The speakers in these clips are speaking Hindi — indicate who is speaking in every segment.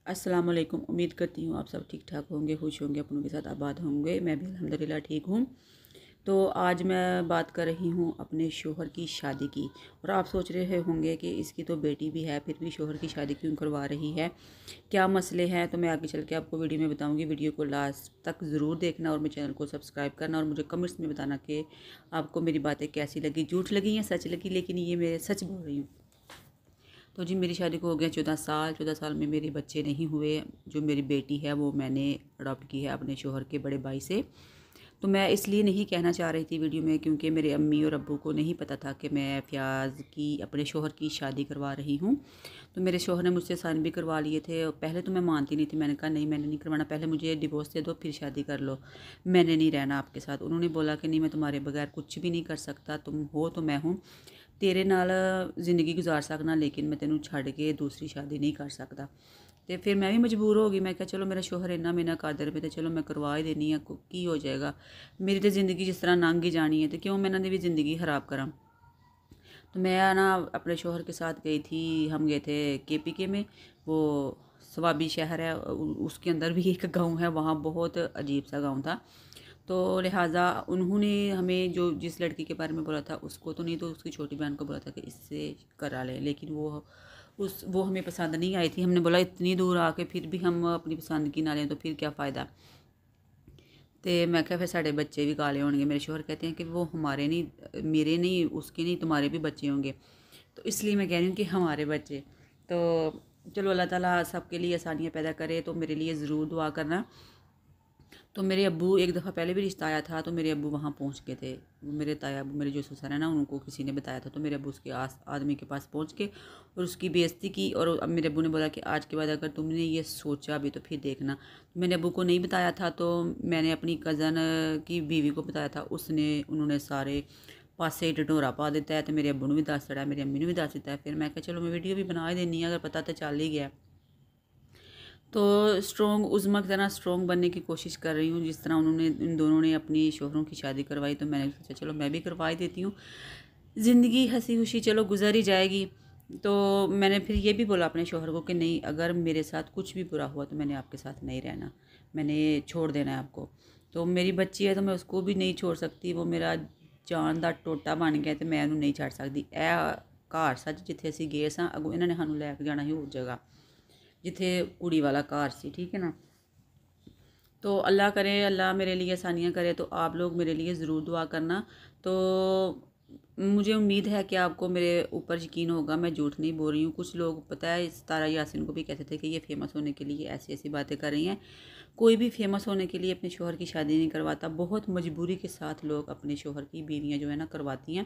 Speaker 1: अस्सलाम वालेकुम। उम्मीद करती हूँ आप सब ठीक ठाक होंगे, खुश होंगे, अपनों के साथ आबाद होंगे। मैं भी अल्हम्दुलिल्लाह ठीक हूँ। तो आज मैं बात कर रही हूँ अपने शोहर की शादी की। और आप सोच रहे होंगे कि इसकी तो बेटी भी है, फिर भी शोहर की शादी क्यों करवा रही है, क्या मसले हैं। तो मैं आगे चल के आपको वीडियो में बताऊँगी। वीडियो को लास्ट तक ज़रूर देखना और मेरे चैनल को सब्सक्राइब करना और मुझे कमेंट्स में बताना कि आपको मेरी बातें कैसी लगी, झूठ लगी या सच लगी। लेकिन ये मैं सच बोल रही हूँ। तो जी मेरी शादी को हो गया 14 साल। 14 साल में मेरे बच्चे नहीं हुए। जो मेरी बेटी है वो मैंने अडॉप्ट की है अपने शोहर के बड़े भाई से। तो मैं इसलिए नहीं कहना चाह रही थी वीडियो में क्योंकि मेरे अम्मी और अब्बू को नहीं पता था कि मैं फ़याज़ की अपने शोहर की शादी करवा रही हूँ। तो मेरे शोहर ने मुझसे साइन भी करवा लिए थे। और पहले तो मैं मानती नहीं थी। मैंने कहा नहीं, मैंने नहीं करवाना, पहले मुझे डिवोर्स दे दो फिर शादी कर लो, मैंने नहीं रहना आपके साथ। उन्होंने बोला कि नहीं, मैं तुम्हारे बगैर कुछ भी नहीं कर सकता, तुम हो तो मैं हूँ, तेरे नाल ज़िंदगी गुजार सकना, लेकिन मैं तेनू छड़ के दूसरी शादी नहीं कर सकता। तो फिर मैं भी मजबूर हो गई। मैं क्या चलो मेरा शोहर इन्ना मेना कादर पे, तो चलो मैं करवा ही देनी है, की हो जाएगा। मेरी तो ज़िंदगी जिस तरह लंघ ही जानी है, तो क्यों मैं इन्हां दी भी ज़िंदगी ख़राब करा। तो मैं ना अपने शोहर के साथ गई थी। हम गए थे KPK में। वो स्वाबी शहर है, उसके अंदर भी एक गाँव है, वहाँ बहुत अजीब सा गाँव था। तो लिहाजा उन्होंने हमें जो जिस लड़की के बारे में बोला था उसको तो नहीं, तो उसकी छोटी बहन को बोला था कि इससे करा लें। लेकिन वो हमें पसंद नहीं आई थी। हमने बोला इतनी दूर आके फिर भी हम अपनी पसंद की ना लें तो फिर क्या फ़ायदा। तो मैं क्या फिर साढ़े बच्चे भी काले होंगे। मेरे शोहर कहते हैं कि वो हमारे नहीं, मेरे नहीं, उसके नहीं, तुम्हारे भी बच्चे होंगे। तो इसलिए मैं कह रही हूँ कि हमारे बच्चे। तो चलो अल्लाह ताला सबके लिए आसानियाँ पैदा करे। तो मेरे लिए ज़रूर दुआ करना। तो मेरे अब्बू एक दफ़ा पहले भी रिश्ता आया था, तो मेरे अब्बू वहाँ पहुँच गए थे। वो मेरे ताया अब्बू, मेरे जो ससुर है ना, उनको किसी ने बताया था। तो मेरे अब्बू उसके आदमी के पास पहुँच के और उसकी बेइज्जती की। और अब मेरे अब्बू ने बोला कि आज के बाद अगर तुमने ये सोचा भी तो फिर देखना। तो मैंने अब्बू को नहीं बताया था, तो मैंने अपनी कज़न की बीवी को बताया था। उन्होंने सारे पासे ढिढोरा पा दिता है। तो मेरे अब्बू ने भी दस छड़ा, मेरी अम्मी ने भी दस दिता है। फिर मैं कहा चलो मैं वीडियो भी बना ही देनी है, अगर पता तो चल ही गया। तो स्ट्रॉन्ग उज़्मा की तरह स्ट्रॉन्ग बनने की कोशिश कर रही हूँ। जिस तरह इन दोनों ने अपनी शोहरों की शादी करवाई, तो मैंने सोचा चलो मैं भी करवा ही देती हूँ। ज़िंदगी हंसी खुशी चलो गुजर ही जाएगी। तो मैंने फिर ये भी बोला अपने शोहर को कि नहीं, अगर मेरे साथ कुछ भी बुरा हुआ तो मैंने आपके साथ नहीं रहना, मैंने छोड़ देना है आपको। तो मेरी बच्ची है तो मैं उसको भी नहीं छोड़ सकती। वो मेरा जान दा टोटा बन गया, तो मैं उन्हें नहीं छड़ सकती। घर सच जिथे असीं गए सां, अगों इन्होंने सानूं लैके जाना ही होर जगह जिथे कुड़ी वाला घर सी, ठीक है ना। तो अल्लाह करे, अल्लाह मेरे लिए आसानियाँ करे। तो आप लोग मेरे लिए ज़रूर दुआ करना। तो मुझे उम्मीद है कि आपको मेरे ऊपर यकीन होगा, मैं झूठ नहीं बोल रही हूँ। कुछ लोग पता है सितारा यासीन को भी कहते थे कि ये फ़ेमस होने के लिए ऐसी ऐसी बातें कर रही हैं। कोई भी फेमस होने के लिए अपने शोहर की शादी नहीं करवाता। बहुत मजबूरी के साथ लोग अपने शोहर की बीवियाँ जो है ना करवाती हैं।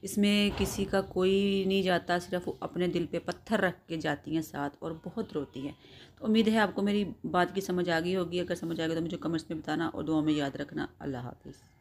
Speaker 1: इसमें किसी का कोई नहीं जाता, सिर्फ वो अपने दिल पे पत्थर रख के जाती हैं साथ, और बहुत रोती हैं। तो उम्मीद है आपको मेरी बात की समझ आ गई होगी। अगर समझ आ गई तो मुझे कमेंट्स में बताना और दुआ में याद रखना। अल्लाह हाफिज़।